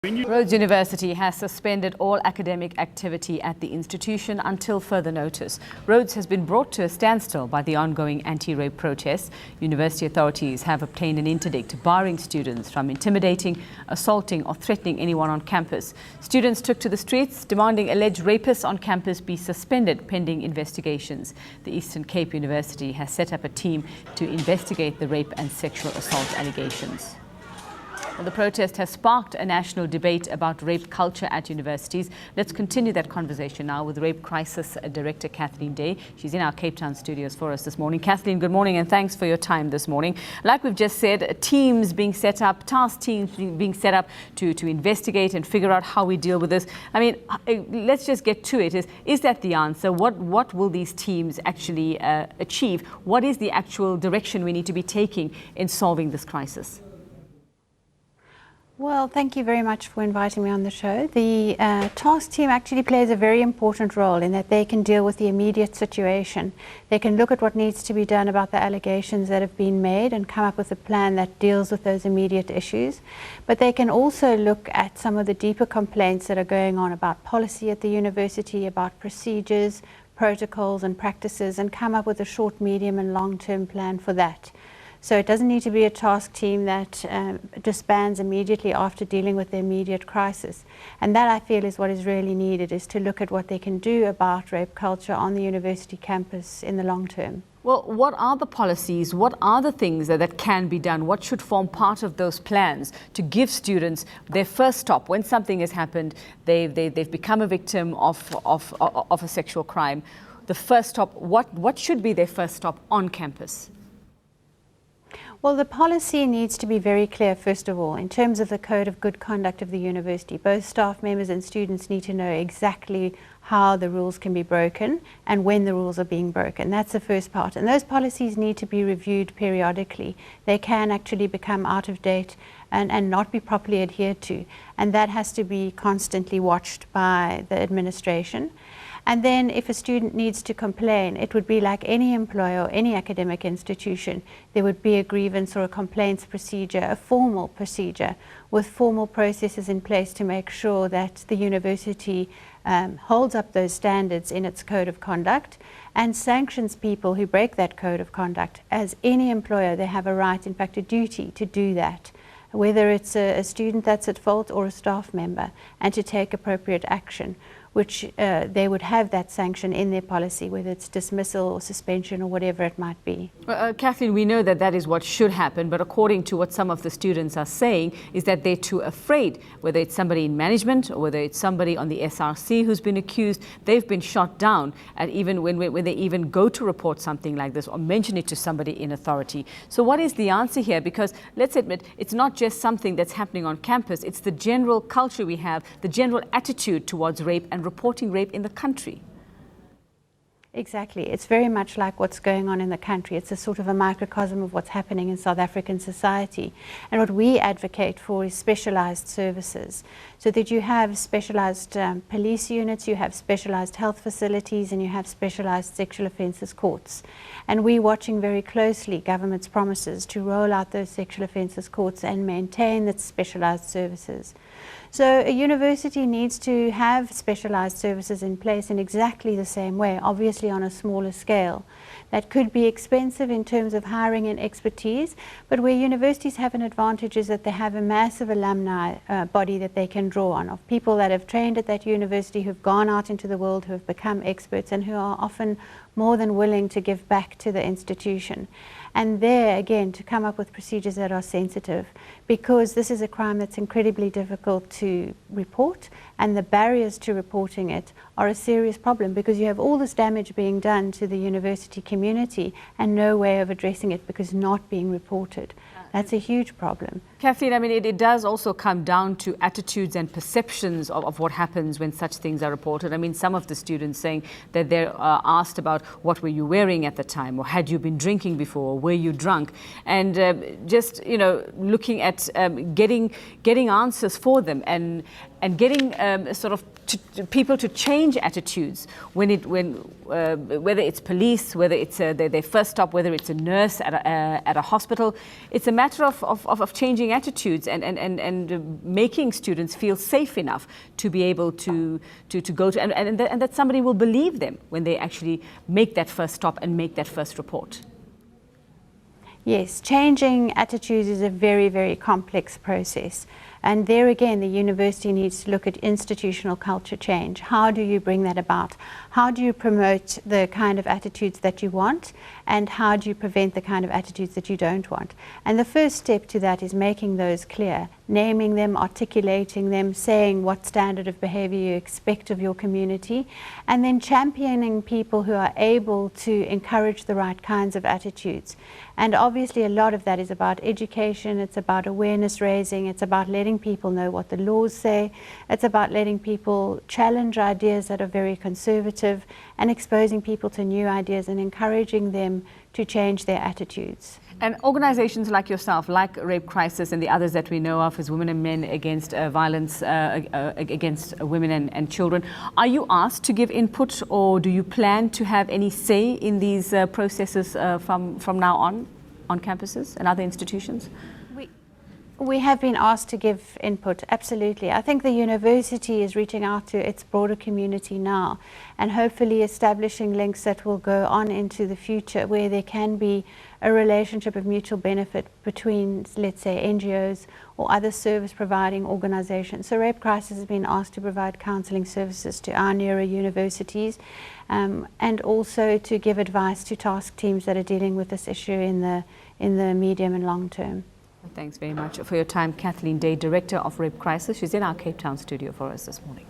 Rhodes University has suspended all academic activity at the institution until further notice. Rhodes has been brought to a standstill by the ongoing anti-rape protests. University authorities have obtained an interdict barring students from intimidating, assaulting or threatening anyone on campus. Students took to the streets demanding alleged rapists on campus be suspended pending investigations. The Eastern Cape University has set up a team to investigate the rape and sexual assault allegations. Well, the protest has sparked a national debate about rape culture at universities. Let's continue that conversation now with Rape Crisis Director Kathleen Day. She's in our Cape Town studios for us this morning. Kathleen, good morning and thanks for your time this morning. Like we've just said, teams being set up, task teams being set up to investigate and figure out how we deal with this. I mean, let's just get to it. Is that the answer? What will these teams actually achieve? What is the actual direction we need to be taking in solving this crisis? Well, thank you very much for inviting me on the show. The task team actually plays a very important role in that they can deal with the immediate situation. They can look at what needs to be done about the allegations that have been made and come up with a plan that deals with those immediate issues. But they can also look at some of the deeper complaints that are going on about policy at the university, about procedures, protocols and practices, and come up with a short, medium and long-term plan for that. So it doesn't need to be a task team that disbands immediately after dealing with the immediate crisis. And that, I feel, is what is really needed, is to look at what they can do about rape culture on the university campus in the long term. Well, what are the policies? What are the things that can be done? What should form part of those plans to give students their first stop when something has happened, they've become a victim of a sexual crime? The first stop, what should be their first stop on campus? Well, the policy needs to be very clear, first of all, in terms of the code of good conduct of the university. Both staff members and students need to know exactly how the rules can be broken and when the rules are being broken. That's the first part. And those policies need to be reviewed periodically. They can actually become out of date and not be properly adhered to. And that has to be constantly watched by the administration. And then if a student needs to complain, it would be like any employer or any academic institution. There would be a grievance or a complaints procedure, a formal procedure with formal processes in place to make sure that the university holds up those standards in its code of conduct and sanctions people who break that code of conduct. As any employer, they have a right, in fact a duty, to do that, whether it's a student that's at fault or a staff member, and to take appropriate action, which they would have that sanction in their policy, whether it's dismissal or suspension or whatever it might be. Kathleen, we know that is what should happen, but according to what some of the students are saying is that they're too afraid, whether it's somebody in management or whether it's somebody on the SRC who's been accused, they've been shot down, and even when they even go to report something like this or mention it to somebody in authority. So what is the answer here? Because let's admit, it's not just something that's happening on campus, it's the general culture we have, the general attitude towards rape and reporting rape in the country. Exactly. It's very much like what's going on in the country. It's a sort of a microcosm of what's happening in South African society. And what we advocate for is specialized services, so that you have specialized police units, you have specialized health facilities, and you have specialized sexual offences courts. And we're watching very closely government's promises to roll out those sexual offences courts and maintain its specialized services. So a university needs to have specialized services in place in exactly the same way, obviously on a smaller scale. That could be expensive in terms of hiring and expertise, but where universities have an advantage is that they have a massive alumni body that they can draw on, of people that have trained at that university, who've gone out into the world, who have become experts, and who are often more than willing to give back to the institution. And there, again, to come up with procedures that are sensitive, because this is a crime that's incredibly difficult to report, and the barriers to reporting it are a serious problem, because you have all this damage being done to the university community and no way of addressing it because not being reported. That's a huge problem. Kathleen, I mean, it does also come down to attitudes and perceptions of what happens when such things are reported. I mean, some of the students saying that they're asked about what were you wearing at the time, or had you been drinking before, or were you drunk? And just, you know, looking at getting answers for them. And and getting sort of people to change attitudes whether it's police, whether it's their first stop, whether it's a nurse at a hospital. It's a matter of changing attitudes and making students feel safe enough to be able to go to, and that somebody will believe them when they actually make that first stop and make that first report. Yes, changing attitudes is a very, very complex process. And there again, the university needs to look at institutional culture change. How do you bring that about? How do you promote the kind of attitudes that you want? And how do you prevent the kind of attitudes that you don't want? And the first step to that is making those clear, naming them, articulating them, saying what standard of behavior you expect of your community, and then championing people who are able to encourage the right kinds of attitudes. And obviously a lot of that is about education, it's about awareness raising, it's about letting people know what the laws say, it's about letting people challenge ideas that are very conservative and exposing people to new ideas and encouraging them to change their attitudes. And organizations like yourself, like Rape Crisis and the others that we know of as Women and Men Against Violence Against Women and Children, are you asked to give input, or do you plan to have any say in these processes from now on campuses and other institutions? We have been asked to give input, absolutely. I think the university is reaching out to its broader community now and hopefully establishing links that will go on into the future where there can be a relationship of mutual benefit between, let's say, NGOs or other service providing organizations. So Rape Crisis has been asked to provide counselling services to our nearer universities and also to give advice to task teams that are dealing with this issue in the medium and long term. Thanks very much for your time, Kathleen Day, Director of Rape Crisis. She's in our Cape Town studio for us this morning.